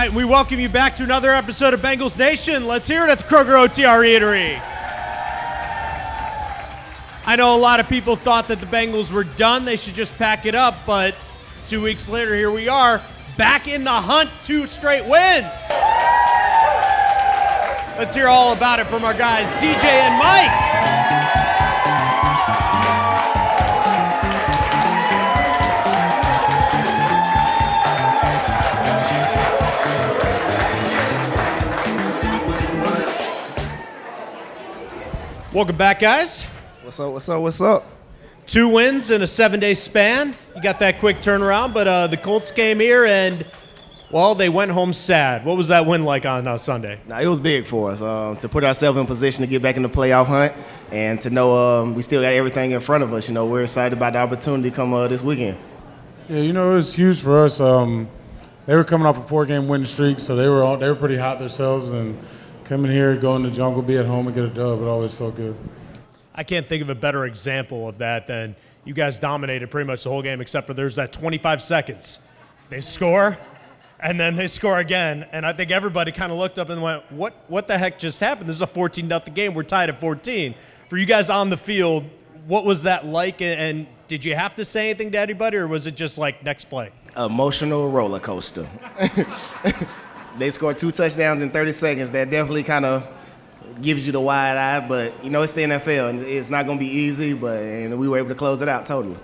right, we welcome you back to another episode of Bengals Nation. Let's hear it at the Kroger OTR Eatery. I know a lot of people thought that the Bengals were done. They should just pack it up, but 2 weeks later, here we are, back in the hunt, 2 straight wins. Let's hear all about it from our guys, DJ and Mike. Welcome back, guys. What's up? 2 wins in a 7-day span. You got that quick turnaround, but the Colts came here and, well, they went home sad. What was that win like on Sunday? It was big for us to put ourselves in position to get back in the playoff hunt and to know we still got everything in front of us. You know, we're excited about the opportunity come this weekend. Yeah, it was huge for us. They were coming off a 4-game win streak, so they were pretty hot themselves, and coming here, go in the jungle, be at home, and get a dub, it always felt good. I can't think of a better example of that than you guys dominated pretty much the whole game, except for there's that 25 seconds. They score, and then they score again, and I think everybody kind of looked up and went, what the heck just happened? This is a 14-0 game. We're tied at 14. For you guys on the field, what was that like, and did you have to say anything to anybody, or was it just like next play? Emotional roller coaster. They scored 2 touchdowns in 30 seconds. That definitely kind of gives you the wide eye, but, it's the NFL, and it's not going to be easy, and we were able to close it out totally.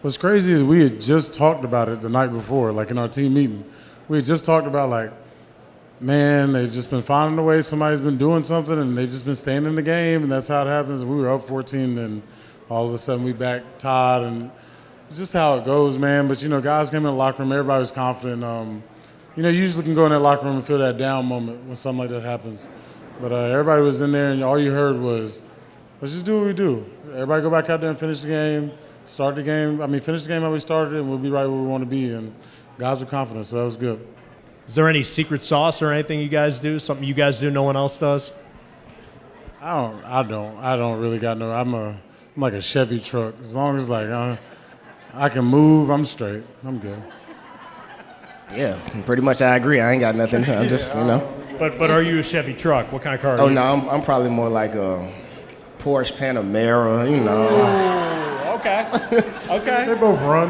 What's crazy is we had just talked about it the night before, like in our team meeting. We had just talked about, they've just been finding a way. Somebody's been doing something, and they've just been staying in the game, and that's how it happens. And we were up 14, and all of a sudden we back tied, and it's just how it goes, man. But, guys came in the locker room. Everybody was confident. You usually can go in that locker room and feel that down moment when something like that happens. But everybody was in there, and all you heard was, let's just do what we do. Everybody go back out there and finish the game, finish the game how we started, and we'll be right where we want to be. And guys were confident, so that was good. Is there any secret sauce or anything you guys do, something you guys do no one else does? I don't really got no. I'm like a Chevy truck. As long as I can move, I'm straight. I'm good. Yeah, pretty much I agree. I ain't got nothing. I'm just, But are you a Chevy truck? What kind of car are you? Oh, no, I'm probably more like a Porsche Panamera, Ooh, okay. They both run.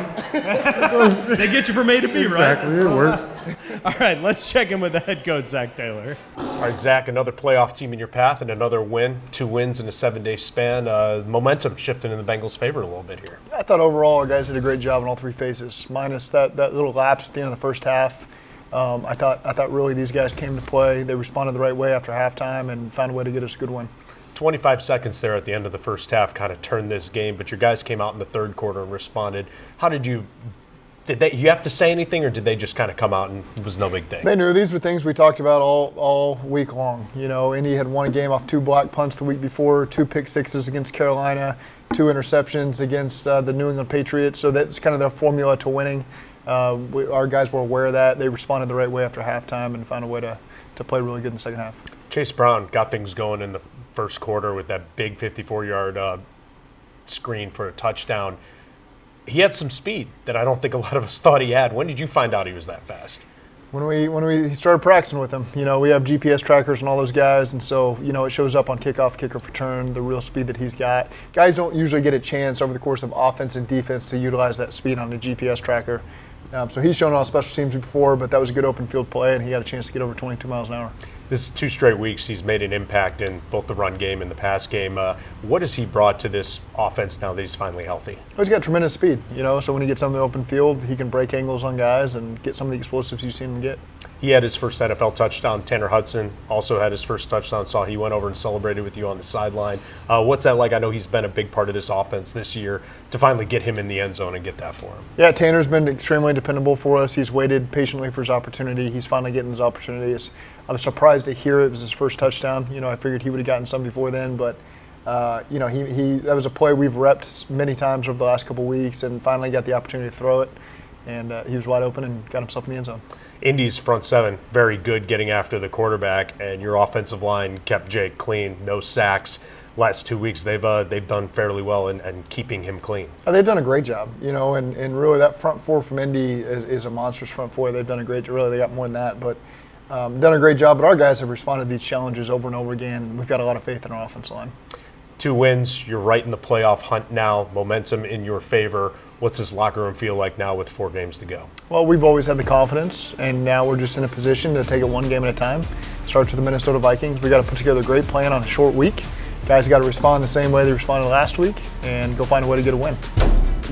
They get you from A to B, right? Exactly, it works. All right, let's check in with the head coach, Zac Taylor. All right, Zac, another playoff team in your path and another win, 2 wins in a 7-day span. Momentum shifting in the Bengals' favor a little bit here. I thought overall our guys did a great job in all 3 phases, minus that little lapse at the end of the first half. I thought really these guys came to play. They responded the right way after halftime and found a way to get us a good win. 25 seconds there at the end of the first half kind of turned this game, but your guys came out in the third quarter and responded. Did you have to say anything, or did they just kind of come out and it was no big thing? They knew these were things we talked about all week long. Indy had won a game off 2 block punts the week before, 2 pick sixes against Carolina, 2 interceptions against the New England Patriots. So that's kind of their formula to winning. Our guys were aware of that. They responded the right way after halftime and found a way to play really good in the second half. Chase Brown got things going in the first quarter with that big 54-yard screen for a touchdown. He had some speed that I don't think a lot of us thought he had. When did you find out he was that fast? When we started practicing with him, we have GPS trackers and all those guys, and so it shows up on kickoff, kickoff return, the real speed that he's got. Guys don't usually get a chance over the course of offense and defense to utilize that speed on the GPS tracker. So he's shown on special teams before, but that was a good open field play, and he had a chance to get over 22 miles an hour. This is 2 straight weeks he's made an impact in both the run game and the pass game. What has he brought to this offense now that he's finally healthy? He's got tremendous speed, so when he gets on the open field, he can break angles on guys and get some of the explosives you've seen him get. He had his first NFL touchdown. Tanner Hudson also had his first touchdown. Saw he went over and celebrated with you on the sideline. What's that like? I know he's been a big part of this offense this year to finally get him in the end zone and get that for him. Yeah, Tanner's been extremely dependable for us. He's waited patiently for his opportunity. He's finally getting his opportunities. I was surprised to hear it was his first touchdown. I figured he would have gotten some before then, but that was a play we've repped many times over the last couple weeks, and finally got the opportunity to throw it, and he was wide open and got himself in the end zone. Indy's front 7, very good getting after the quarterback, and your offensive line kept Jake clean, no sacks. Last 2 weeks, they've done fairly well in keeping him clean. They've done a great job, and really that front 4 from Indy is a monstrous front 4. They've done a great job. Really, they got more than that, but done a great job, but our guys have responded to these challenges over and over again. We've got a lot of faith in our offensive line. 2 wins, you're right in the playoff hunt now, momentum in your favor. What's this locker room feel like now with 4 games to go? Well, we've always had the confidence, and now we're just in a position to take it one game at a time. Starts with the Minnesota Vikings. We got to put together a great plan on a short week. Guys got to respond the same way they responded last week and go find a way to get a win.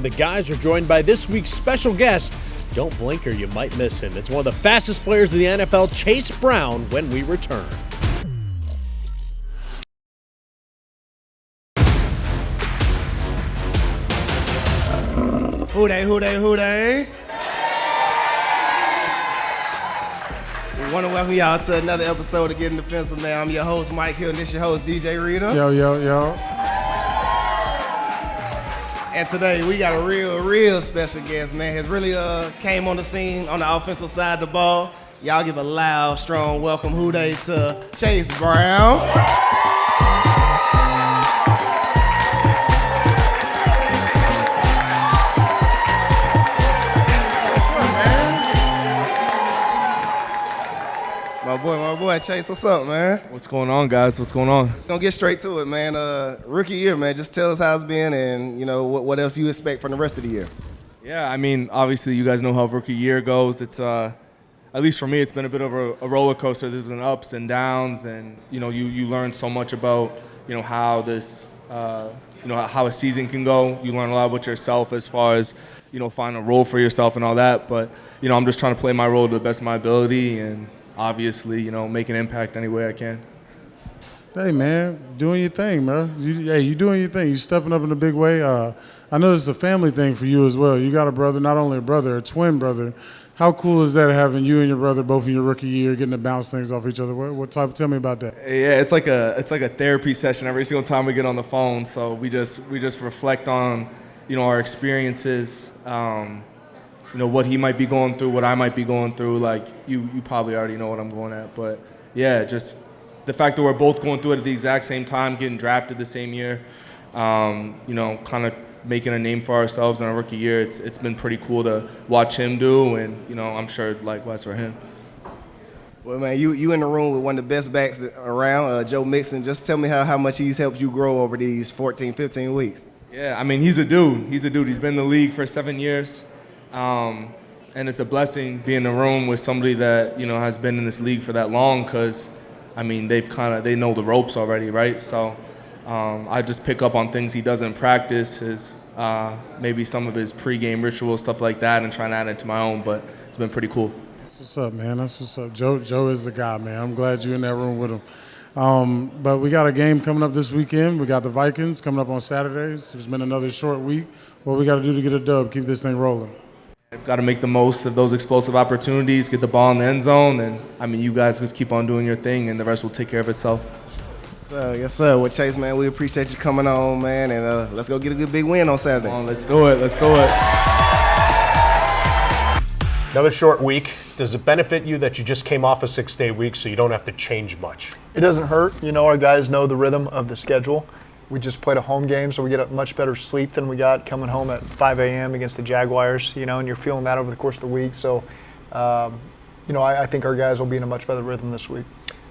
The guys are joined by this week's special guest. Don't blink or you might miss him. It's one of the fastest players in the NFL, Chase Brown, when we return. Who they? We want to welcome y'all to another episode of Getting Defensive, man. I'm your host, Mike Hill, and this your host, DJ Reader. Yo. And today we got a real special guest, man. Has really came on the scene on the offensive side of the ball. Y'all give a loud, strong welcome, who they, to Chase Brown. My boy, Chase, what's up, man? What's going on, guys? What's going on? Gonna get straight to it, man. Rookie year, man. Just tell us how it's been and, you know, what else you expect from the rest of the year. Yeah, I mean, obviously you guys know how rookie year goes. It's, at least for me, it's been a bit of a roller coaster. There's been ups and downs, and, you know, you learn so much about, you know, how this, how a season can go. You learn a lot about yourself as far as, you know, find a role for yourself and all that. But, you know, I'm just trying to play my role to the best of my ability and, obviously, you know, make an impact any way I can. Hey, man, doing your thing, man. You doing your thing. You stepping up in a big way. I know it's a family thing for you as well. You got a brother, not only a brother, a twin brother. How cool is that, having you and your brother both in your rookie year, getting to bounce things off each other? What type? Tell me about that. Yeah, it's like a therapy session every single time we get on the phone. So we just reflect on, you know, our experiences. You know, what he might be going through, what I might be going through. Like, you probably already know what I'm going at. But, yeah, just the fact that we're both going through it at the exact same time, getting drafted the same year, you know, kind of making a name for ourselves in our rookie year, it's been pretty cool to watch him do, and, you know, I'm sure likewise for him. Well, man, you in the room with one of the best backs around, Joe Mixon. Just tell me how much he's helped you grow over these 14, 15 weeks. Yeah, I mean, he's a dude. He's been in the league for 7 years. And it's a blessing being in the room with somebody that, you know, has been in this league for that long, because, I mean, they know the ropes already, right? So I just pick up on things he does in practice, maybe some of his pregame rituals, stuff like that, and try and add it to my own, but it's been pretty cool. That's what's up, man. That's what's up. Joe is the guy, man. I'm glad you're in that room with him. But we got a game coming up this weekend. We got the Vikings coming up on Saturdays. It's been another short week. What we got to do to get a dub, keep this thing rolling? I've got to make the most of those explosive opportunities, get the ball in the end zone, and, I mean, you guys just keep on doing your thing, and the rest will take care of itself. Yes, sir. Well, Chase, man, we appreciate you coming on, man, and let's go get a good big win on Saturday. Come on, let's do it. Another short week. Does it benefit you that you just came off a 6-day week so you don't have to change much? It doesn't hurt. You know, our guys know the rhythm of the schedule. We just played a home game, so we get a much better sleep than we got coming home at 5 a.m. against the Jaguars, you know, and you're feeling that over the course of the week. So, you know, I think our guys will be in a much better rhythm this week.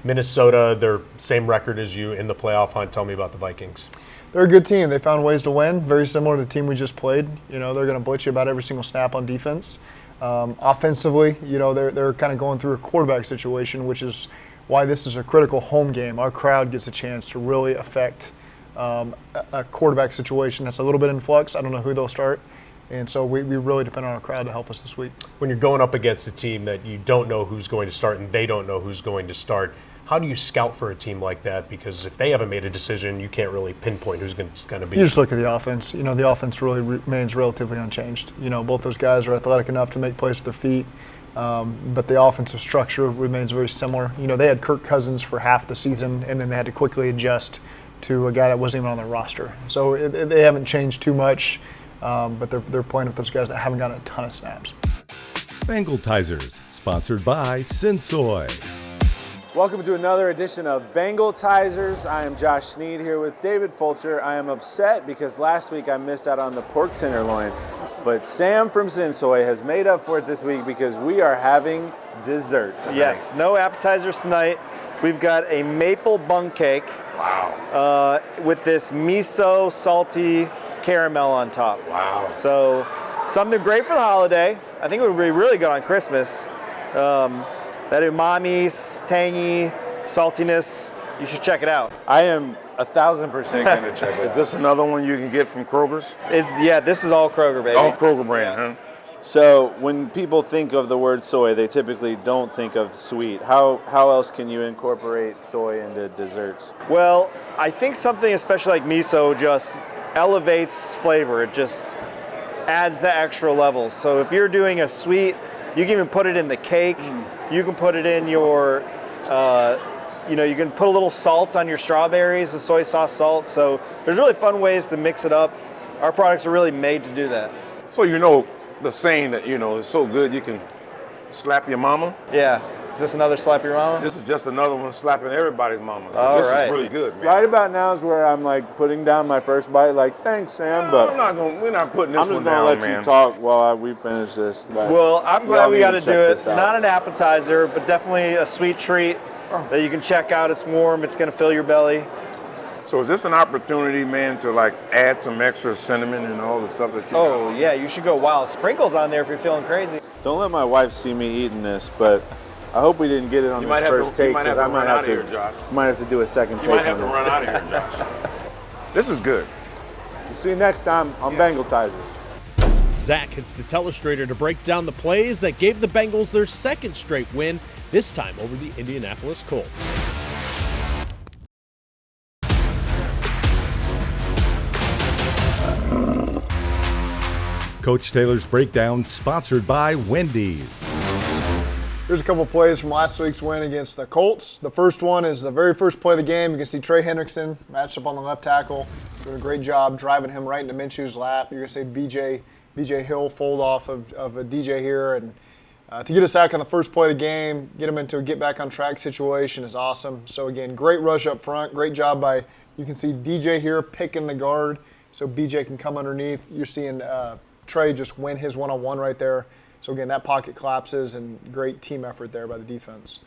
Minnesota, they're same record as you in the playoff hunt. Tell me about the Vikings. They're a good team. They found ways to win, very similar to the team we just played. You know, they're going to blitz you about every single snap on defense. Offensively, you know, they're kind of going through a quarterback situation, which is why this is a critical home game. Our crowd gets a chance to really affect a quarterback situation that's a little bit in flux. I don't know who they'll start. And so we really depend on our crowd to help us this week. When you're going up against a team that you don't know who's going to start and they don't know who's going to start, how do you scout for a team like that? Because if they haven't made a decision, you can't really pinpoint who's going to be. You just look at the offense. You know, the offense really remains relatively unchanged. You know, both those guys are athletic enough to make plays with their feet. But the offensive structure remains very similar. You know, they had Kirk Cousins for half the season, and then they had to quickly adjust to a guy that wasn't even on their roster. So they haven't changed too much, but they're playing with those guys that haven't gotten a ton of snaps. Bengaltizers, sponsored by Sensoy. Welcome to another edition of Bengaltizers. I am Josh Sneed here with David Fulcher. I am upset because last week I missed out on the pork tenderloin. But Sam from Sinsoy has made up for it this week because we are having dessert tonight. Yes, no appetizers tonight. We've got a maple bundt cake. Wow. With this miso salty caramel on top. Wow. So something great for the holiday. I think it would be really good on Christmas. That umami, tangy, saltiness, you should check it out. I am 1,000% going to check it out. Is this another one you can get from Kroger's? This is all Kroger, baby. All Kroger brand, huh? So when people think of the word soy, they typically don't think of sweet. How else can you incorporate soy into desserts? Well, I think something especially like miso just elevates flavor. It just adds the extra levels. So if you're doing a sweet, you can even put it in the cake. You can put it in your, you can put a little salt on your strawberries, the soy sauce salt. So there's really fun ways to mix it up. Our products are really made to do that. So the saying that, it's so good you can slap your mama? Yeah. Is this another slap your mama? This is just another one slapping everybody's mama. All this right. is really good, man. Right about now is where I'm like putting down my first bite, like, thanks, Sam, but we're not putting this I'm just one going down, to let man. you talk while we finish this. But Well, I'm glad y'all we need got to to check do it. this out. Not an appetizer, but definitely a sweet treat that you can check out. It's warm. It's going to fill your belly. So is this an opportunity, man, to like add some extra cinnamon and all the stuff that you Oh, yeah, you should go wild. Sprinkles on there if you're feeling crazy. Don't let my wife see me eating this, but I hope we didn't get it on You this might have first to- take you might have because I to might run have out of here, Josh. might have to do a second You take might have to on run this. out of here, Josh. This is good. We'll see you next time on Bengaltizers. Zac hits the Telestrator to break down the plays that gave the Bengals their second straight win, this time over the Indianapolis Colts. Coach Taylor's Breakdown, sponsored by Wendy's. Here's a couple of plays from last week's win against the Colts. The first one is the very first play of the game. You can see Trey Hendrickson matched up on the left tackle, doing a great job driving him right into Minshew's lap. You're going to see BJ Hill fold off of a DJ here. And to get a sack on the first play of the game, get him into a get back on track situation is awesome. So again, great rush up front. Great job by, you can see DJ here picking the guard so BJ can come underneath. You're seeing Trey just win his one-on-one right there. So again, that pocket collapses and great team effort there by the defense.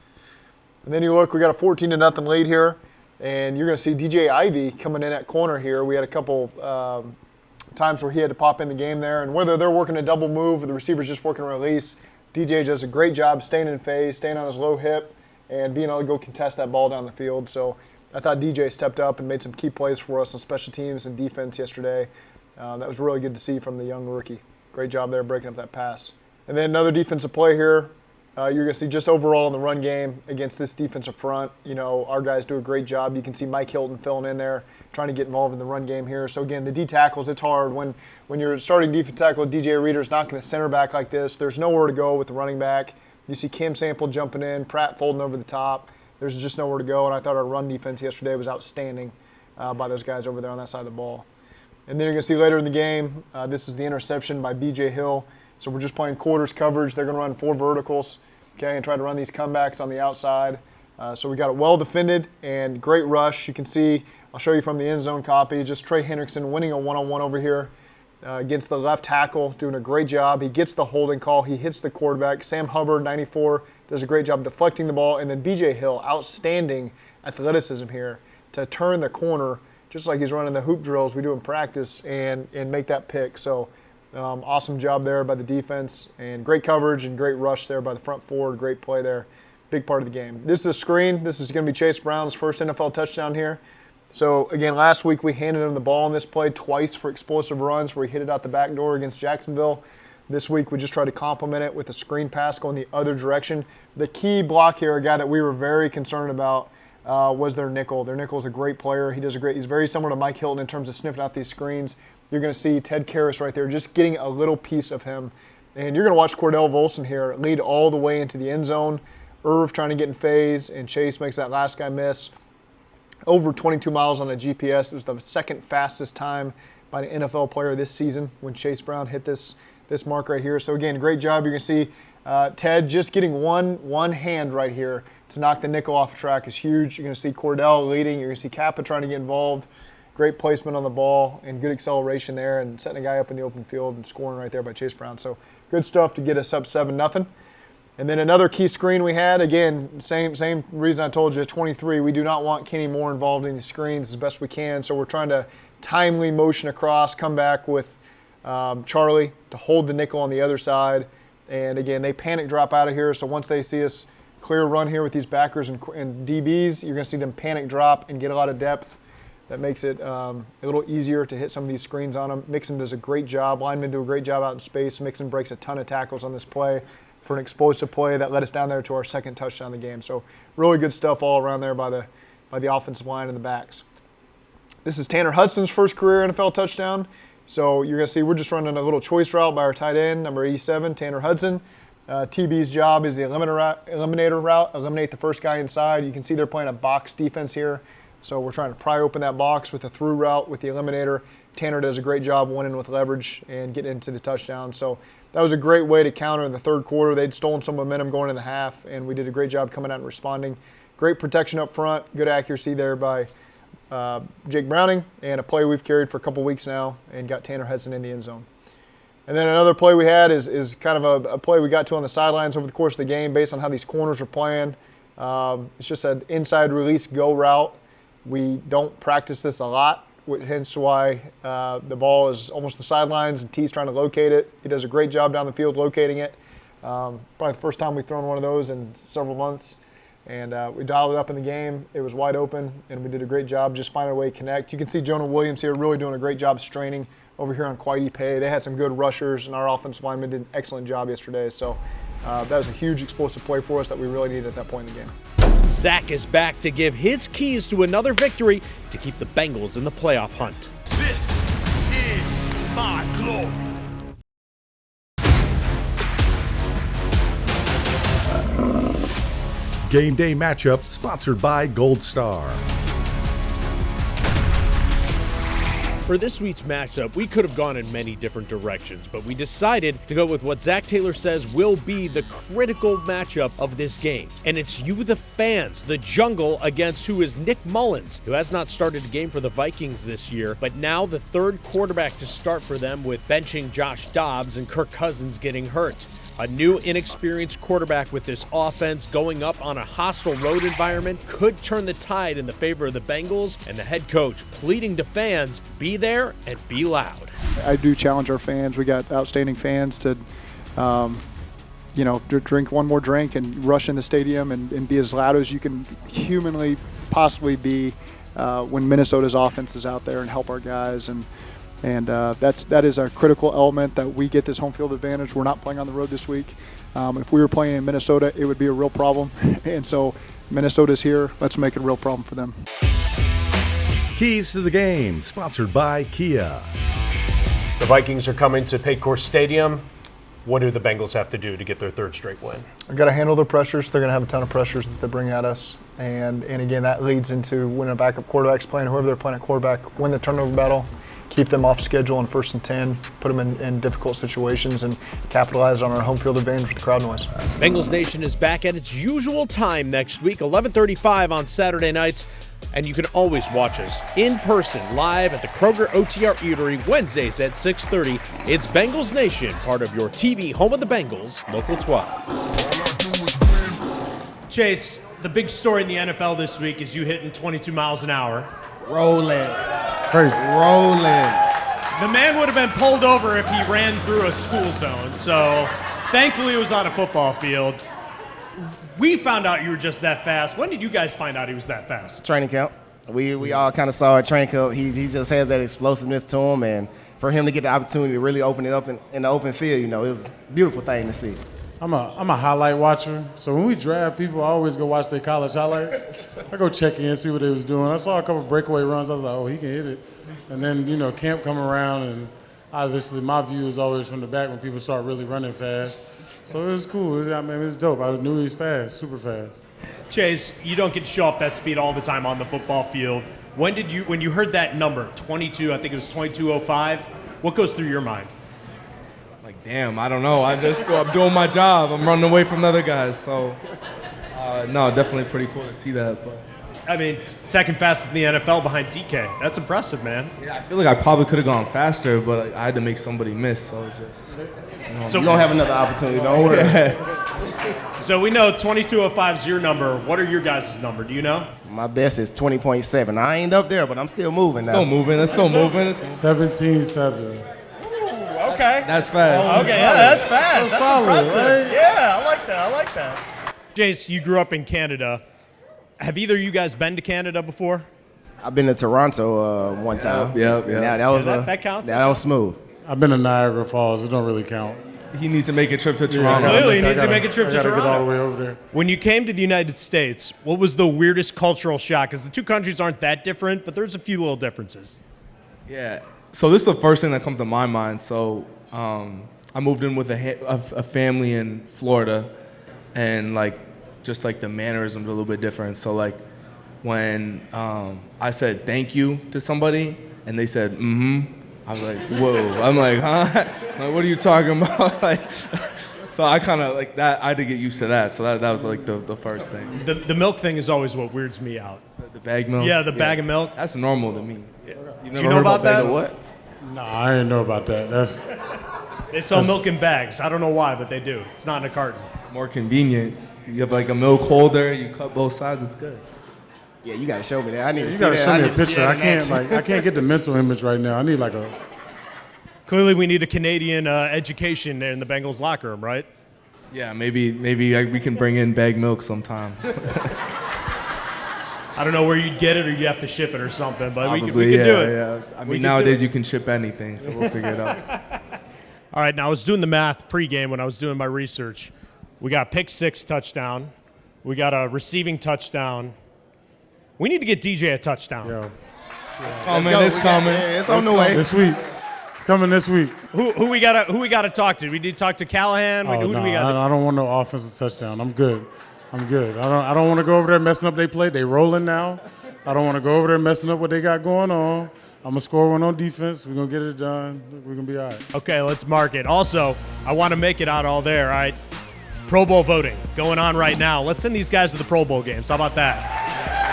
And then you look, we got a 14-0 lead here, and you're going to see DJ Ivey coming in at corner here. We had a couple times where he had to pop in the game there, and whether they're working a double move or the receiver's just working a release, DJ does a great job staying in phase, staying on his low hip, and being able to go contest that ball down the field. So I thought DJ stepped up and made some key plays for us on special teams and defense yesterday. That was really good to see from the young rookie. Great job there breaking up that pass. And then another defensive play here. You're going to see just overall in the run game against this defensive front, our guys do a great job. You can see Mike Hilton filling in there, trying to get involved in the run game here. So again, the D tackles, it's hard. When you're starting defensive tackle, DJ Reader's knocking the center back like this, there's nowhere to go with the running back. You see Cam Sample jumping in, Pratt folding over the top. There's just nowhere to go, and I thought our run defense yesterday was outstanding by those guys over there on that side of the ball. And then you're going to see later in the game, this is the interception by B.J. Hill. So we're just playing quarters coverage. They're going to run 4 verticals, okay, and try to run these comebacks on the outside. So we got it well defended and great rush. You can see, I'll show you from the end zone copy, just Trey Hendrickson winning a one-on-one over here against the left tackle, doing a great job. He gets the holding call. He hits the quarterback. Sam Hubbard, 94, does a great job deflecting the ball. And then B.J. Hill, outstanding athleticism here to turn the corner, just like he's running the hoop drills we do in practice, and make that pick. So awesome job there by the defense, and great coverage and great rush there by the front forward. Great play there. Big part of the game. This is a screen. This is going to be Chase Brown's first NFL touchdown here. So, again, last week we handed him the ball in this play twice for explosive runs where he hit it out the back door against Jacksonville. This week we just tried to complement it with a screen pass going the other direction. The key block here, a guy that we were very concerned about, was their nickel. Their nickel is a great player. He's very similar to Mike Hilton in terms of sniffing out these screens. You're going to see Ted Karras right there just getting a little piece of him. And you're going to watch Cordell Volson here lead all the way into the end zone. Irv trying to get in phase, and Chase makes that last guy miss. Over 22 miles on a GPS. It was the second fastest time by an NFL player this season when Chase Brown hit this mark right here. So, again, great job. You're going to see Ted just getting one hand right here to knock the nickel off the track is huge. You're going to see Cordell leading. You're going to see Kappa trying to get involved. great placement on the ball and good acceleration there and setting a guy up in the open field and scoring right there by Chase Brown. So good stuff to get us up 7-0. And then another key screen we had, again, same reason I told you, 23. We do not want Kenny Moore involved in the screens as best we can, so we're trying to timely motion across, come back with Charlie to hold the nickel on the other side. And again, they panic drop out of here, so once they see us clear run here with these backers and DBs, you're going to see them panic drop and get a lot of depth. That makes it a little easier to hit some of these screens on them. Mixon does a great job. Linemen do a great job out in space. Mixon breaks a ton of tackles on this play for an explosive play that led us down there to our second touchdown of the game. So really good stuff all around there by the offensive line and the backs. This is Tanner Hudson's first career NFL touchdown. So you're going to see we're just running a little choice route by our tight end, number 87, Tanner Hudson. TB's job is the eliminator route, eliminate the first guy inside. You can see they're playing a box defense here. So we're trying to pry open that box with a through route with the eliminator. Tanner does a great job winning with leverage and getting into the touchdown. So that was a great way to counter in the third quarter. They'd stolen some momentum going in the half, and we did a great job coming out and responding. Great protection up front, good accuracy there by Jake Browning, and a play we've carried for a couple weeks now and got Tanner Hudson in the end zone. And then another play we had is kind of a play we got to on the sidelines over the course of the game based on how these corners are playing. It's just an inside release go route. We don't practice this a lot, hence why the ball is almost the sidelines and T's trying to locate it. He does a great job down the field locating it. Probably the first time we've thrown one of those in several months. And we dialed it up in the game. It was wide open, and we did a great job just finding a way to connect. You can see Jonah Williams here really doing a great job straining over here on Quidey Pay. They had some good rushers, and our offensive linemen did an excellent job yesterday. So that was a huge explosive play for us that we really needed at that point in the game. Zac is back to give his keys to another victory to keep the Bengals in the playoff hunt. This is my glory. Game day matchup sponsored by Gold Star. For this week's matchup, we could have gone in many different directions, but we decided to go with what Zac Taylor says will be the critical matchup of this game. And it's you, the fans, the jungle, against who is Nick Mullins, who has not started a game for the Vikings this year, but now the third quarterback to start for them with benching Josh Dobbs and Kirk Cousins getting hurt. A new, inexperienced quarterback with this offense going up on a hostile road environment could turn the tide in the favor of the Bengals, and the head coach pleading to fans, be there and be loud. I do challenge our fans. We got outstanding fans to, drink one more drink and rush in the stadium and be as loud as you can humanly possibly be when Minnesota's offense is out there and help our guys. And that is a critical element that we get this home field advantage. We're not playing on the road this week. If we were playing in Minnesota, it would be a real problem. And so Minnesota's here. Let's make it a real problem for them. Keys to the game, sponsored by Kia. The Vikings are coming to Paycor Stadium. What do the Bengals have to do to get their third straight win? We've got to handle their pressures. They're going to have a ton of pressures that they bring at us. And again, that leads into when a backup quarterback's playing, whoever they're playing at quarterback, win the turnover battle. Keep them off schedule on 1st and 10, put them in difficult situations, and capitalize on our home field advantage with the crowd noise. Bengals Nation is back at its usual time next week, 11:35 on Saturday nights. And you can always watch us in person live at the Kroger OTR Eatery Wednesdays at 6:30. It's Bengals Nation, part of your TV home of the Bengals, Local 12. Chase, the big story in the NFL this week is you hitting 22 miles an hour. Rolling. Crazy. Rolling. The man would have been pulled over if he ran through a school zone, so thankfully it was on a football field. We found out you were just that fast. When did you guys find out he was that fast? Training camp. We all kind of saw at training camp. He just has that explosiveness to him, and for him to get the opportunity to really open it up in the open field, it was a beautiful thing to see. I'm a highlight watcher, so when we draft people, I always go watch their college highlights. I go check in, see what they was doing. I saw a couple breakaway runs. I was like, oh, he can hit it. And then, camp come around, and obviously my view is always from the back when people start really running fast. So it was cool. It was dope. I knew he was fast, super fast. Chase, you don't get to show off that speed all the time on the football field. When you heard that number, 22, I think it was 22:05, what goes through your mind? Like, damn, I don't know. I'm doing my job. I'm running away from the other guys. So, no, definitely pretty cool to see that. But I mean, second fastest in the NFL behind DK. That's impressive, man. Yeah, I feel like I probably could have gone faster, but I had to make somebody miss. So it's just. So you don't have another opportunity. Don't worry. So we know 22:05 is your number. What are your guys' number? Do you know? My best is 20.7. I ain't up there, but I'm still moving now. Still moving. That's still moving. 17-7. Okay. That's fast. Okay, yeah, that's fast. That's solid, impressive. right? Yeah, I like that. I like that. Jace, you grew up in Canada. Have either of you guys been to Canada before? I've been to Toronto one time. Yep. Yeah, that was that counts? That was smooth. I've been to Niagara Falls. It don't really count. He needs to make a trip to Toronto. Clearly, he needs to make a trip to I gotta Toronto. get all the way over there. When you came to the United States, what was the weirdest cultural shock? Because the two countries aren't that different, but there's a few little differences. Yeah. So this is the first thing that comes to my mind. So I moved in with a family in Florida, and just the mannerisms are a little bit different. So when I said thank you to somebody and they said I was like, whoa. I'm like, huh? Like, what are you talking about? So I kind of that. I had to get used to that. So that was the first thing. The milk thing is always what weirds me out. The bag milk. Yeah, the bag of milk. That's normal to me. Yeah. You Do you know about that? What? No, I didn't know about that. They sell milk in bags. I don't know why, but they do. It's not in a carton. It's more convenient. You have a milk holder. You cut both sides. It's good. Yeah, you gotta show me that. I need to You see gotta that. show I me a need to see picture. that I in can't action. I can't get the mental image right now. I need a. Clearly, we need a Canadian education in the Bengals locker room, right? Yeah, maybe we can bring in bag milk sometime. I don't know where you'd get it, or you have to ship it or something, but we could do it. Yeah. I mean, nowadays you can ship anything, so we'll figure it out. All right, now I was doing the math pregame when I was doing my research. We got pick 6 touchdown. We got a receiving touchdown. We need to get DJ a touchdown. Yo, It's coming. It's on the way. this week. It's coming this week. Who we gotta talk to? We need to talk to Callahan. Oh, Who do no, we got? I don't want no offensive touchdown. I'm good. I don't want to go over there messing up they play. They rolling now. I don't want to go over there messing up what they got going on. I'm going to score one on defense. We're going to get it done. We're going to be all right. Okay, let's mark it. Also, I want to make it out all there, all right? Pro Bowl voting going on right now. Let's send these guys to the Pro Bowl games. How about that?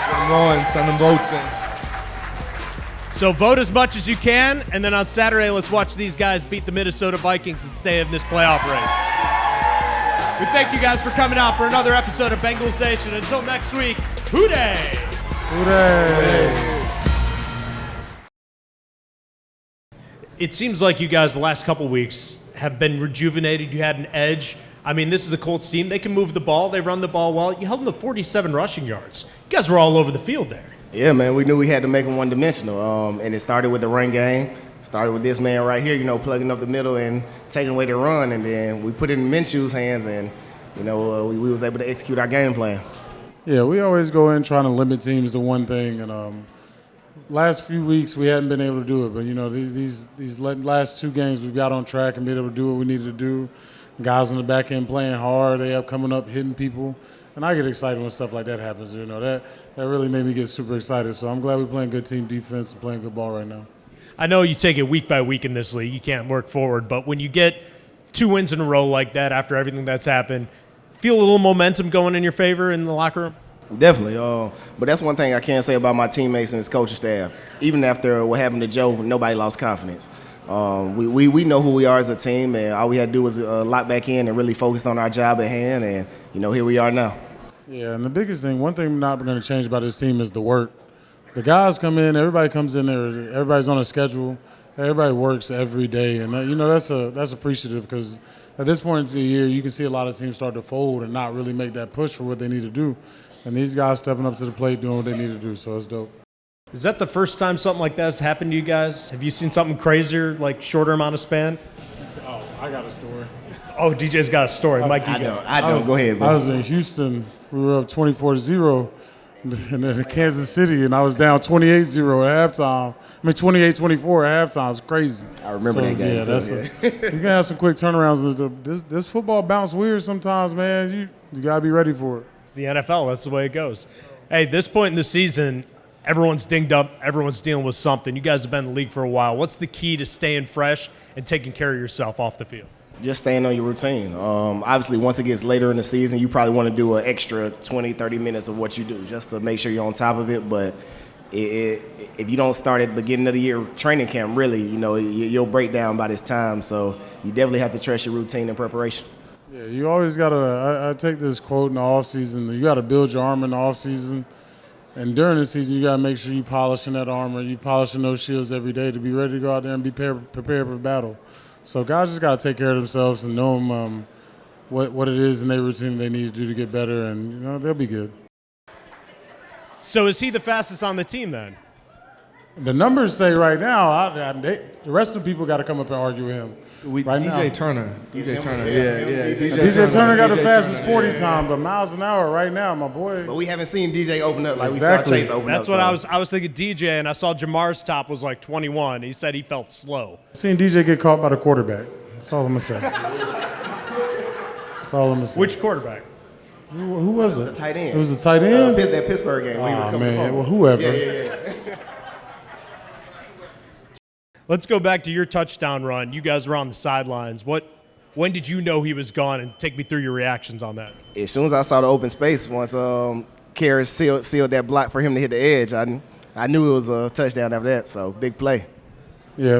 Get them going. Send them votes in. So vote as much as you can, and then on Saturday, let's watch these guys beat the Minnesota Vikings and stay in this playoff race. We thank you guys for coming out for another episode of Bengals Nation. Until next week, hooday! Hooray! It seems like you guys the last couple weeks have been rejuvenated. You had an edge. I mean, this is a Colts team. They can move the ball. They run the ball well. You held them to 47 rushing yards. You guys were all over the field there. Yeah, man, we knew we had to make them one-dimensional, and it started with the run game. Started with this man right here, plugging up the middle and taking away the run, and then we put it in Minshew's hands, and we was able to execute our game plan. Yeah, we always go in trying to limit teams to one thing, and last few weeks we hadn't been able to do it. But these last 2 games we've got on track and been able to do what we needed to do. Guys on the back end playing hard, they up coming up hitting people, and I get excited when stuff like that happens. That really made me get super excited. So I'm glad we're playing good team defense and playing good ball right now. I know you take it week by week in this league. You can't work forward, but when you get 2 wins in a row like that after everything that's happened, feel a little momentum going in your favor in the locker room? Definitely. But that's one thing I can say about my teammates and his coaching staff. Even after what happened to Joe, nobody lost confidence. We know who we are as a team, and all we had to do was lock back in and really focus on our job at hand, and, here we are now. Yeah, and the biggest thing, one thing we're not going to change about this team is the work. The guys come in, everybody comes in there, everybody's on a schedule, everybody works every day, and that's appreciative because at this point in the year, you can see a lot of teams start to fold and not really make that push for what they need to do. And these guys stepping up to the plate doing what they need to do, so it's dope. Is that the first time something like that has happened to you guys? Have you seen something crazier, like shorter amount of span? Oh, I got a story. Oh, DJ's got a story. Mike, I don't. Go ahead, bro. I was in Houston. We were up 24-0, and then in Kansas City, and I was down 28-0 at halftime. 28-24 at halftime. It's crazy. I remember that game. Yeah, you can have some quick turnarounds. This football bounce weird sometimes, man. You gotta be ready for it. It's the NFL. That's the way it goes. Hey, this point in the season, everyone's dinged up. Everyone's dealing with something. You guys have been in the league for a while. What's the key to staying fresh and taking care of yourself off the field? Just staying on your routine. Obviously, once it gets later in the season, you probably want to do an extra 20, 30 minutes of what you do just to make sure you're on top of it. But if you don't start at the beginning of the year training camp, really, you'll break down by this time. So you definitely have to trust your routine and preparation. Yeah, you always got to, I take this quote in the offseason, you got to build your armor in the offseason. And during the season, you got to make sure you polishing that armor, you polishing those shields every day to be ready to go out there and be prepared for battle. So guys just got to take care of themselves and know what it is in their routine they need to do to get better, and they'll be good. So is he the fastest on the team then? The numbers say right now, the rest of the people got to come up and argue with him. DJ Turner. DJ Turner. DJ Turner got the fastest 40 time, but miles an hour right now, my boy. But we haven't seen DJ open up like Exactly. we saw Chase open That's up. what I was thinking DJ, and I saw Jamar's top was like 21. He said he felt slow. Seen DJ get caught by the quarterback. That's all I'm going to say. That's all I'm going to say. Which quarterback? Who was it? The tight end. It was the tight end? That Pittsburgh game. Oh, man. Well, whoever. Yeah. Let's go back to your touchdown run. You guys were on the sidelines. When did you know he was gone? And take me through your reactions on that. As soon as I saw the open space, once Karras sealed that block for him to hit the edge, I knew it was a touchdown after that. So big play. Yeah,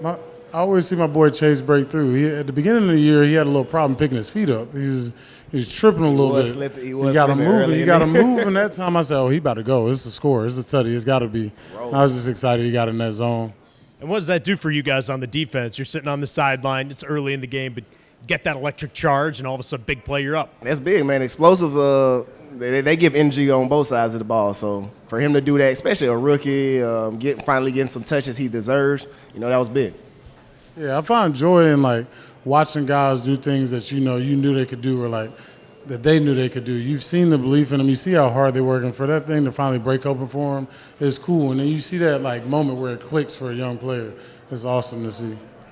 I always see my boy Chase break through. At the beginning of the year, he had a little problem picking his feet up. He was tripping a little bit. He was got to slipping move. early You in got to the- move. And that time I said, "Oh, he about to go. It's a score. It's a tutty. It's got to be." I was just excited he got in that zone. And what does that do for you guys on the defense? You're sitting on the sideline. It's early in the game, but you get that electric charge, and all of a sudden, big play, you're up. That's big, man. Explosive. They give energy on both sides of the ball. So for him to do that, especially a rookie, finally getting some touches he deserves, that was big. Yeah, I find joy in watching guys do things that you knew they could do, or that they knew they could do. You've seen the belief in them. You see how hard they're working for that thing to finally break open for them. It's cool, and then you see that moment where it clicks for a young player. It's awesome to see.